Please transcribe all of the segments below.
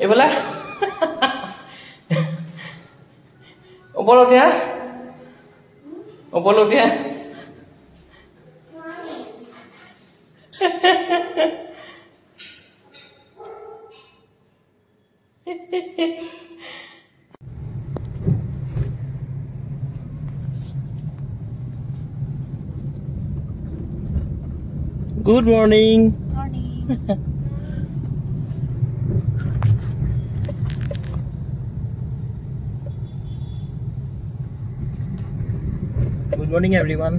এবেলা ওপৰত উঠা Good morning. Morning. Good morning everyone.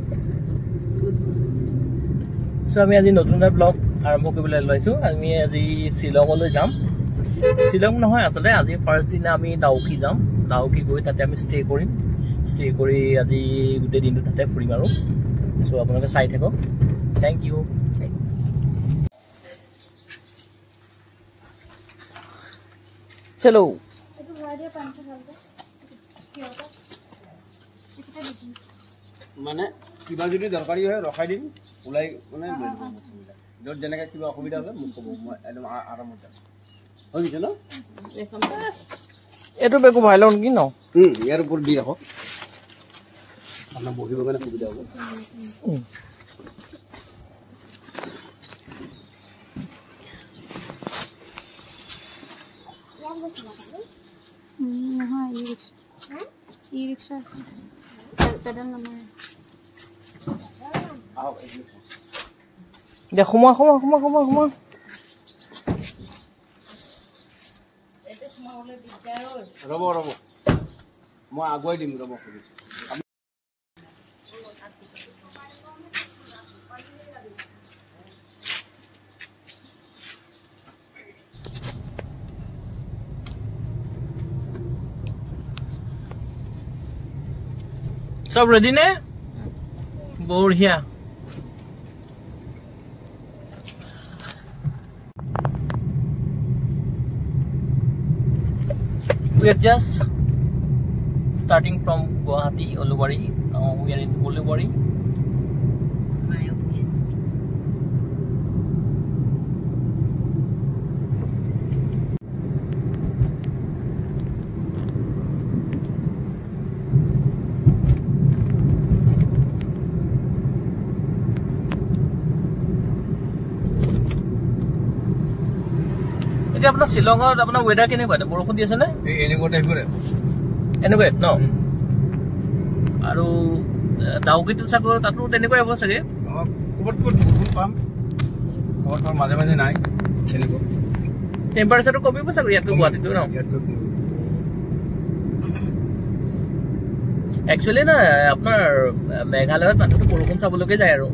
So আমি আজি নতুন এটা ব্লগ আৰম্ভ কৰিবলৈ লৈছো। আমি আজি শিলঙলৈ যাম। শিলং নহয় আসলে আজি ফাৰ্স্ট দিনা আমি ডাউকি যাম। ডাউকি গৈ তাতে আমি ষ্টে কৰিম। ষ্টে কৰি আজি গোটেই দিনটো তাতে ফুৰিম আৰু। সো আপোনালোকে চাই থাকক। Thank you. चलो মানে কিবা যদি দৰকাৰী হয় ৰখাই দিম উলাই মানে যত যেনেকৈ কিবা অসুবিধা হ'লে মোক ক'ব মই একদম আৰামত যাম হৈ গৈছে ন এইটো বেকো ভাই লওঁ কি ন ইয়াৰ ওপৰত দি ৰাখক আপোনাৰ বহিবৰ কাৰণে সুবিধা হ'ব हाँ ई रिक्शा पैदल नंबर दे खुमा ৰ'ব মই আগুৱাই দিম ৰ'ব सब रेडी ने बढ़िया we are just starting from Guwahati Ulubari. Now we are in Ulubari. my office আপোনাৰ শিলঙৰ আপোনাৰ ওয়েদাৰ কেনেকুৱা বৰষুণ দি আছে নে এই এনেকুৱা টাইপৰ এনেকুৱা ন আৰু ডাউকিটো চাগো তাতো তেনেকুৱাই হ'ব চাগে ক'বাত বৰষুণ পাম ক'বাত মাজে মাজে নাই খেলিব টেম্পাৰেচাৰটো কমিব চাগে ইয়াতকৈ গুৱাহাটীটো ন একচুৱেলি না আপোনাৰ মেঘালয়ত মানুহটো বৰষুণ চাবলৈকে যায় আৰু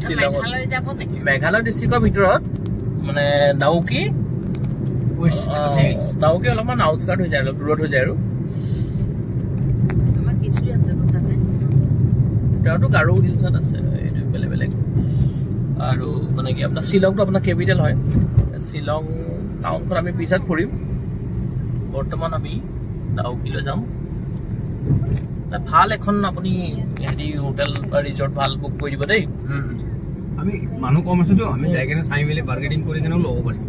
শিলঙত মেঘালয় ডিষ্ট্ৰিক্টৰ ভিতৰত মানে ডাউকি অলপমান আউটস্কাৰ্ট হৈ যায় অলপ দূৰত হৈ যায় আৰু তেওঁতো গাৰো হিলছত আছে এইটো বেলেগ বেলেগ আৰু মানে কি আপোনাৰ শিলংটো আপোনাৰ কেপিটেল হয় শিলং টাউনখন আমি পিছত ফুৰিম বৰ্তমান আমি ডাউকিলৈ যাম তাত ভাল এখন আপুনি হেৰি হোটেল বা ৰিজৰ্ট ভাল বুক কৰি দিব দেই আমি মানুহ কম আছেতো আমি যাই কেনে চাই মেলি বাৰ্গেনিং কৰি কেনেও ল'ব পাৰিম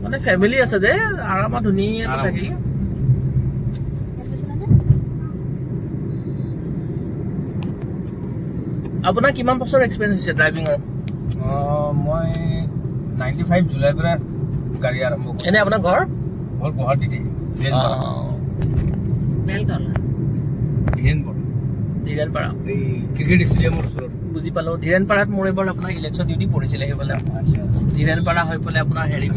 মানে ফ্যামিলি আছে যে আৰামত ধুনীয়া থাকি আপোনাৰ কিমান বছৰ এক্সপেৰিয়েন্স আছে ড্ৰাইভিঙৰ মই 95 জুলাই পৰা গাড়ী আৰম্ভ কৰিছো এনে আপোনাৰ ঘৰ গুৱাহাটীতে ধীৰেনপাৰা এই ক্ৰিকেট ষ্টেডিয়ামৰ ওচৰত বুজি পালো ধীৰেনপাৰাত মোৰ এবাৰ আপোনাৰ ইলেকশ্যন ডিউটি পৰিছিলে সেইফালে ধীৰেনপাৰা হৈ পেলাই আপোনাৰ হেৰি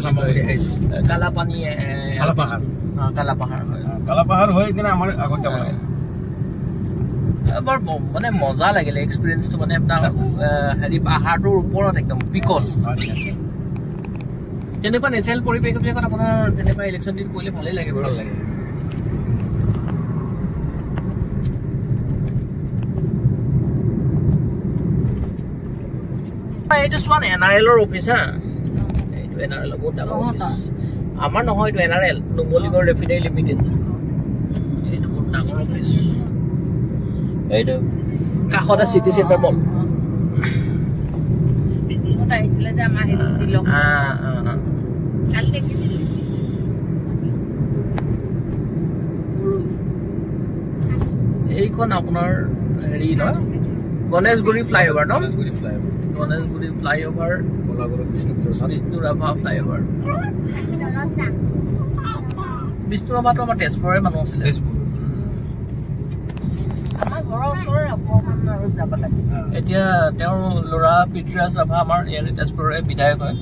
কালাপাহাৰ হৈ কিনে আমাৰ আগত যাব লাগে বৰ মানে মজা লাগিলে এক্সপিৰিয়েন্সটো মানে আপোনাৰ হেৰি পাহাৰটোৰ ওপৰত একদম পিকল তেনেকুৱা নেচাৰেল পৰিৱেশত আপোনাৰ তেনেকুৱা ইলেকশ্যন ডিউটি কৰিলে ভালেই লাগে বাৰু এইটো চোৱা NRLৰ অফিচ হা এইটো NRL বহুত ডাঙৰ অফিচ আমাৰ নহয় এইটো NRL নুমলীগড় ৰেফিনাৰী লিমিটেড এইটো বহুত ডাঙৰ অফিচ এইটো কাষতে চিটি চেণ্টাৰ মল দিনত আহিছিলে যে আমাৰ হেৰি দিলং কালি দেখিছিলো এইখন আপোনাৰ হেৰি ন গণেশগুৰি ফ্লাইঅভাৰ ন গণেশগুৰি ফ্লাইঅভাৰ গণেশগুৰি ফ্লাইঅভাৰ কলাগুৰু বিষ্ণুৰাভা ফ্লাইঅভাৰ বিষ্ণুৰাভাটো আমাৰ তেজপুৰৰে মানুহ আছিলে আমাৰ ঘৰৰ ওচৰৰে অকণমান আৰু যাব লাগে এতিয়া তেওঁৰ ল'ৰা পৃথ্বীৰাজ ৰাভা আমাৰ ইয়াৰে তেজপুৰৰে বিধায়ক হয়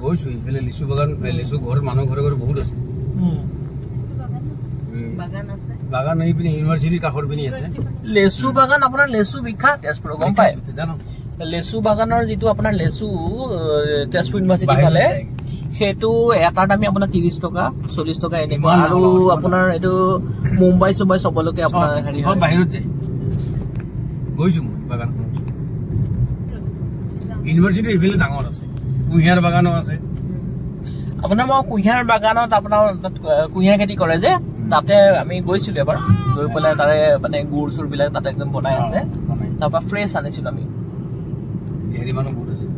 গৈছো ইফালে লিচু বাগান লিচু ঘৰ মানুহ ঘৰে ঘৰে বহুত আছে বাগান আছে বাগান এই পিনে ইউনিভাৰ্চিটিৰ কাষৰ পিনে আছে লেচু বাগান আপোনাৰ লেচু বিখ্যাত তেজপুৰ গম পায় জানো লেচু বাগানৰ যিটো আপোনাৰ লেচু তেজপুৰ ইউনিভাৰ্চিটি ফালে সেইটো এটা দামী আপোনাৰ 30 টকা 40 টকা এনেকুৱা আৰু আপোনাৰ এইটো মুম্বাই চুম্বাই চবলৈকে আপোনাৰ হেৰি হয় বাহিৰত যায় গৈছো মই বাগানখন ইউনিভাৰ্চিটিৰ ইফালে ডাঙৰ আছে কুঁহিয়াৰ বাগানো আছে আপোনাৰ মই কুঁহিয়াৰ বাগানত আপোনাৰ কুঁহিয়াৰ খেতি কৰে যে তাতে আমি গৈছিলো এবাৰ গৈ পেলাই তাৰে মানে গুড় চুৰ বিলাক তাতে একদম বনাই আছে তাৰপৰা ফ্ৰেছ আনিছিলো আমি হেৰি মানুহ বহুত আছে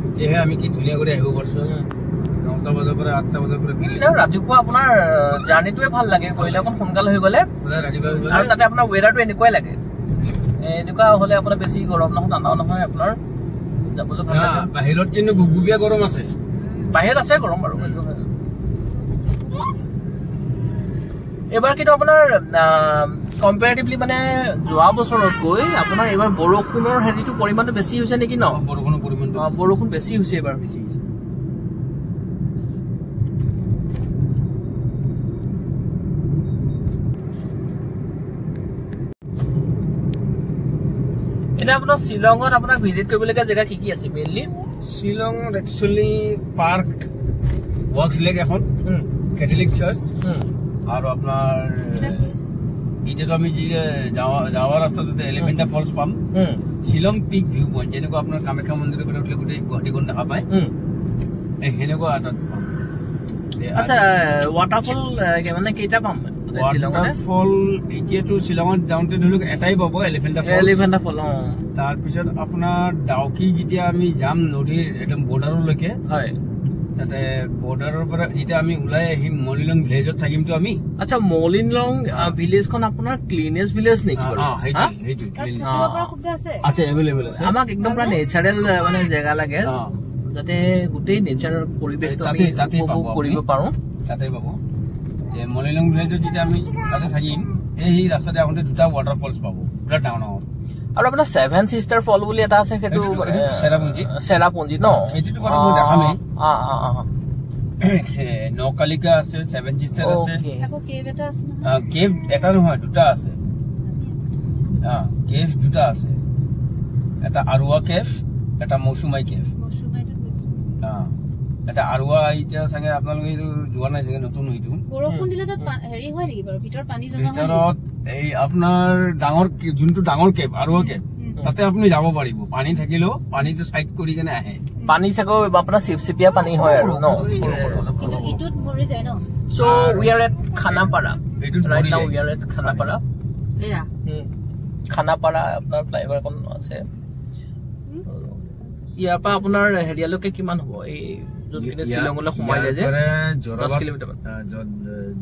এতিয়াহে আমি কি ধুনীয়া কৰি আহিব পাৰিছো 9টা বজাৰ পৰা 8টা বজাৰ পৰা ৰাতিপুৱা আপোনাৰ জাৰ্ণিটোৱে ভাল লাগে কৰিলে অকণ সোনকালে হৈ গ'লে আৰু তাতে আপোনাৰ ৱেডাৰটো এনেকুৱাই লাগে এনেকুৱা হলে আপোনাৰ বেছি গৰম নহয় ঠাণ্ডাও নহয় আপোনাৰ যাবলৈ ভাল লাগে বাহিৰত কিন্তু গুপগুপীয়া গৰম আছে বাহিৰত আছে গৰম বাৰু এবাৰ কিন্তু আপোনাৰ কম্পেয়াৰিটিভলি মানে যোৱা বছৰতকৈ আপোনাৰ এইবাৰ বৰষুণৰ হেৰিটো পৰিমাণটো বেছি হৈছে নেকি ন বৰষুণৰ পৰিমাণটো বৰষুণ বেছি হৈছে এইবাৰ বেছি হৈছে এতিয়া আপোনাৰ শ্বিলঙত আপোনাক ভিজিট কৰিবলগীয়া জেগা কি আছে মেইনলি শ্বিলঙত একচুৱেলি পাৰ্ক ৱাকছ লেক এখন কেথলিক চাৰ্চ আৰু আপোনাৰ এতিয়াতো আমি যি যাওয়া ৰাস্তাটোতে এলিফেণ্টা ফলছ পাম শ্বিলং পিক ভিউ পইণ্ট যেনেকুৱা আপোনাৰ কামাখ্যা মন্দিৰৰ পৰা উঠিলে গোটেই গুৱাহাটীখন দেখা পায় সেনেকুৱা এটা পাম আচ্ছা ৱাটাৰফল মানে কেইটা পাম ৱাটাৰফল এতিয়াতো শ্বিলঙত যাওঁতে ধৰি লওক এটাই পাব এলিফেণ্টা ফল তাৰপিছত আপোনাৰ ডাউকি যেতিয়া আমি যাম নদীৰ একদম বৰ্ডাৰলৈকে হয় তাতে বৰ্ডাৰৰ পৰা যেতিয়া আমি ওলাই আহিম মলিলং ভিলেজত থাকিমতো আমি আচ্ছা মলিলং ভিলেজখন আপোনাৰ ক্লিনেষ্ট ভিলেজ নেকি আছে এভেইলেবল আছে আমাক একদম পুৰা নেচাৰেল মানে জেগা লাগে যাতে গোটেই নেচাৰৰ পৰিৱেশটো আমি উপভোগ কৰিব পাৰো তাতে পাব যে মলিলং ভিলেজত যেতিয়া আমি তাতে থাকিম এই ৰাস্তাতে আহোঁতে দুটা ৱাটাৰফলছ পাব বিৰাট ডাঙৰ ডাঙৰ আৰু আপোনাৰ 7 সিষ্টাৰ ফল বুলি এটা আছে সেইটো চেৰাপুঞ্জি ন সেইটোতো বাৰু মই দেখামেই আ নকালিকা আছে 7 সিষ্টাৰ আছে আকৌ কেভ এটা আছে না কেভ এটা নহয় দুটা আছে কেভ দুটা আছে এটা আৰুৱা কেভ এটা মৌচুমাই কেভ এটা আৰুৱা এতিয়া চাগে আপোনালোকে যোৱা নাই চাগে নতুন হয়তো বৰষুণ দিলে তাত হেৰি হয় নেকি বাৰু ভিতৰত পানী জমা হয় ভিতৰত এই আপোনাৰ ডাঙৰ যোনটো ডাঙৰ কেভ আৰুৱা কেভ তাতে আপুনি যাব পাৰিব পানী থাকিলেও পানীটো সাইড কৰি কেনে আহে পানী চাগো আপোনাৰ চিপচিপিয়া পানী হয় আৰু ন কিন্তু ইটোত ভৰি যায় ন so we are at Khanapara right now we are at Khanapara এয়া খানাপাৰা আপোনাৰ ফ্লাইঅভাৰ কোন আছে ইয়াৰ পৰা আপোনাৰ হেৰিয়ালৈকে কিমান হ'ব এই যোনখিনি শ্বিলঙলৈ সোমাই যায় যে 10 কিলোমিটাৰ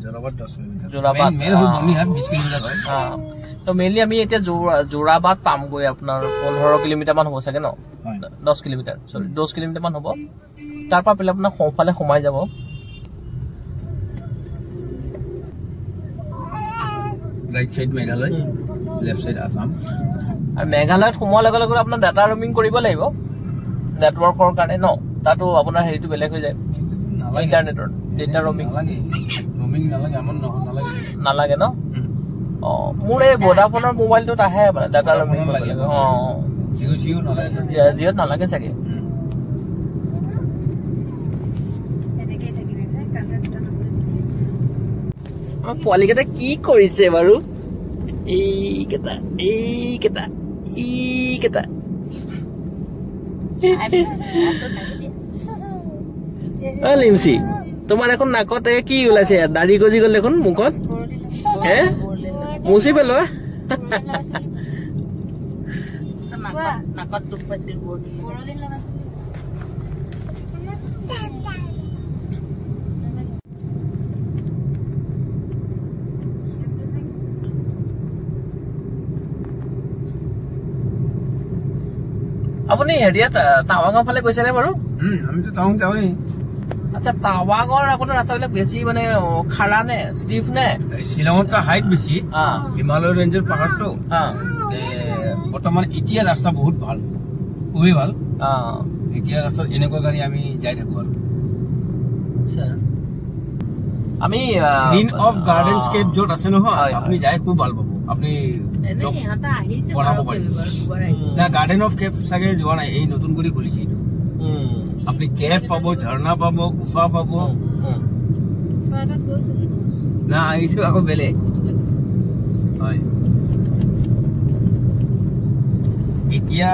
জোৰাবাদ 10 কিলোমিটাৰ জোৰাবাদ মেইন হ'ল বৰ্নিহাট 20 কিলোমিটাৰ হয় তো মেইনলি আমি এতিয়া জোৰাবাদ পামগৈ আপোনাৰ 15 কিলোমিটাৰ মান হ'ব চাগে ন 10 কিলোমিটাৰ সৰি 10 কিলোমিটাৰ মান হ'ব তাৰ পৰা পেলাই আপোনাৰ সোঁফালে সোমাই যাব right side Meghalaya left side Assam আৰু মেঘালয়ত সোমোৱাৰ লগে লগে আপোনাৰ ডাটা ৰমিং কৰিব লাগিব নেটৱৰ্কৰ কাৰণে ন তাতো আপোনাৰ হেৰিটো বেলেগ হৈ যায় ইণ্টাৰনেটৰ ডেটা ৰমিং নালাগে আমাৰ নালাগে ন মোৰ এই ভোডাফোনৰ মোবাইলটোত আহে মানে ডাটা ৰমিং কৰিব লাগে জিঅ'ত নালাগে চাগে পোৱালিকেইটা কি কৰিছে বাৰু এইকেইটা লিমচি তোমাৰ এখন নাকত কি ওলাইছে দাড়ি গজি গ'ল দেখোন মুখত হে মুচি পেলোৱা নাকত দুখ পাইছিল আপুনি হেৰিয়াত টাৱাঙৰ ফালে গৈছেনে বাৰু আমিতো টাৱাং যাওঁৱেই আচ্ছা টাৱাঙৰ আপোনাৰ ৰাস্তাবিলাক বেছি মানে খাৰা নে ষ্টিফ নে শ্বিলঙতকৈ হাইট বেছি হিমালয় ৰেঞ্জৰ পাহাৰটো বৰ্তমান এতিয়া ৰাস্তা বহুত ভাল খুবেই ভাল এতিয়া ৰাস্তাত এনেকুৱা গাড়ী আমি যাই থাকো আৰু আচ্ছা আমি গ্ৰীণ অফ গাৰ্ডেনস্কেপ য'ত আছে নহয় আপুনি যাই খুব ভাল পাব আপুনি বনাব পাৰিব না গাৰ্ডেন অফ কেপ চাগে যোৱা নাই এই নতুন কৰি খুলিছে এইটো আপনি কেফ পাব ঝৰ্ণা পাব গুফা পাব না এইটো আকৌ বেলেগ হয় এতিয়া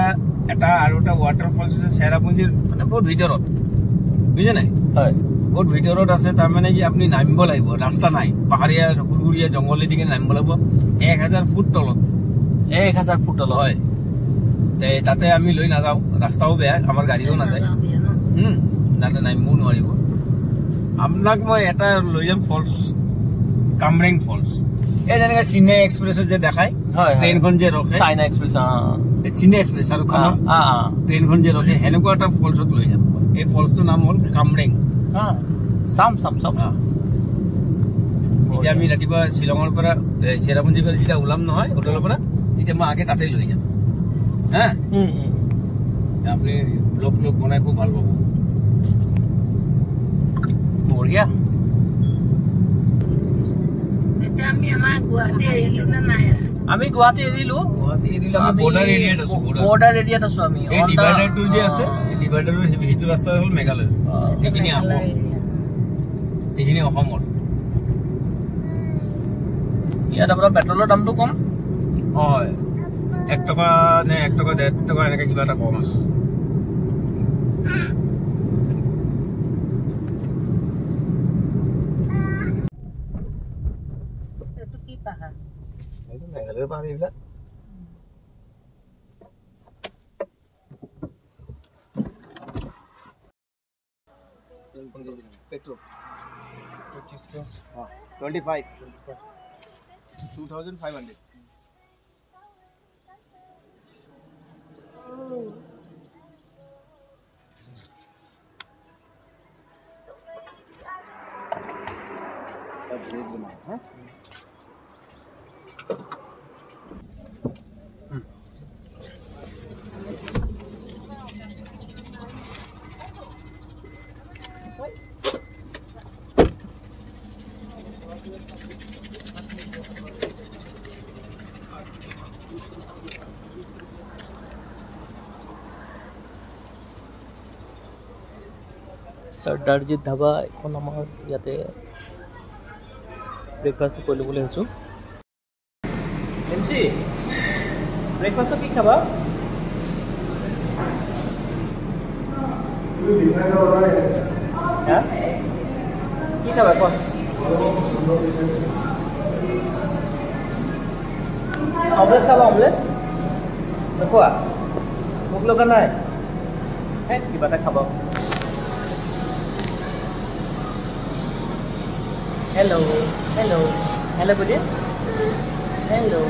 এটা আৰু এটা ৱাটাৰফলছ আছে চেৰাপুঞ্জীৰ মানে বহুত ভিতৰত বুজিছে নাই হয় বহুত ভিতৰত আছে তাৰমানে কি আপুনি নামিব লাগিব ৰাস্তা নাই পাহাৰীয়া হুৰহুৰীয়া জংঘল দিকে নামিব লাগিব 1000 ফুট তলত 1000 ফুট তলত হয় তাতে আমি লৈ নাযাওঁ ৰাস্তাও বেয়া আমাৰ গাড়ীও নাযায় তাতে নামিবও নোৱাৰিব আপোনাক মই এটা লৈ যাম ফলছ কামৰেং ফলছ এই যেনেকৈ চিনে এক্সপ্ৰেছত যে দেখায় ট্ৰেইনখন যে ৰখে চাইনা এক্সপ্ৰেছ চিনে এক্সপ্ৰেছ আৰু ট্ৰেইনখন যে ৰখে সেনেকুৱা এটা ফলছত লৈ যাম এই ফলছটোৰ নাম হ'ল কামৰেং চাম চাম চাম এতিয়া আমি ৰাতিপুৱা শ্বিলঙৰ পৰা চেৰাপুঞ্জীৰ পৰা যেতিয়া ওলাম নহয় হোটেলৰ পৰা তেতিয়া মই আগে তাতে লৈ যাম হা আপুনি ব্লগ ব্লগ বনাই খুব ভাল পাব বঢ়িয়া আমি গুৱাহাটী এৰিলো বৰ্ডাৰ এৰিয়াত আছো আমি এই ডিভাইডাৰটো যে আছে এই ডিভাইডাৰৰ সেইটো ৰাস্তা হ'ল মেঘালয় এইখিনি অসম এইখিনি অসমৰ ইয়াত আপোনাৰ পেট্ৰলৰ দামটো কম হয় 1 টকা নে 1 টকা 1.5 টকা এনেকৈ কিবা এটা কম আছে মেঘালয়ৰ পাহাৰ এইবিলাক পেট্ৰল 2500 सरदारजीत ধাবা এখন আমাৰ ইয়াতে ব্ৰেকফাষ্ট কৰি ল'বলৈ আহিছোঁ এমচি ব্ৰেকফাষ্ট কি খাবা কি খাবা কোৱা অমলেট খাবা অমলেট নোখোৱা ভোক লগা নাই কিবা এটা খাবা Hello, hello, hello, buddy. Hello.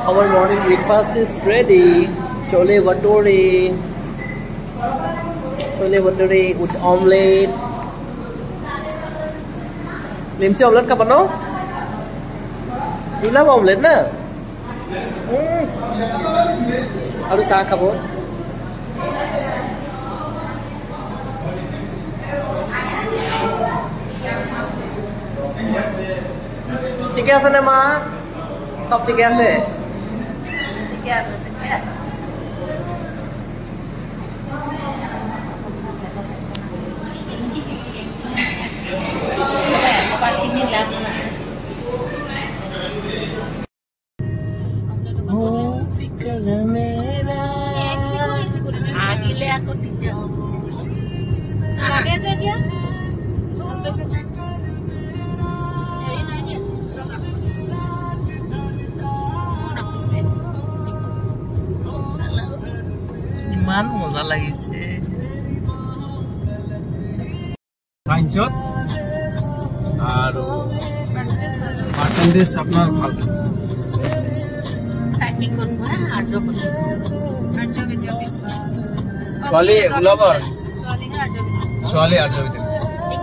Our morning breakfast is ready. Chole bhature with omelette. Limsi omelet ka bano? You love omelet na? Aru sa khabo? Thike ase na ma? Sob thike ase? Thike ase. প্ৰাইচত আৰু percentage আপোনাৰ ভাল typing কৰিব ছোৱালী ওলাব ছোৱালী 8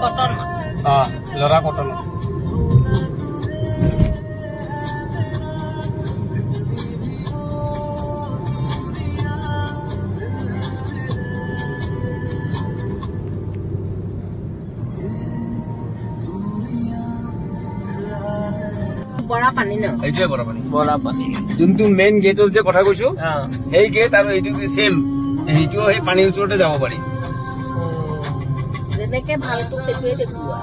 cotton ল'ৰা cotton Bora পানী ন এইটোৱে বৰা পানী যোনটো মেইন গেটৰ যে কথা কৈছো সেই গেট আৰু এইটো সেম এইটো সেই পানীৰ ওচৰতে যাব পাৰি যেনেকে ভালটো সেইটোৱে দেখুৱা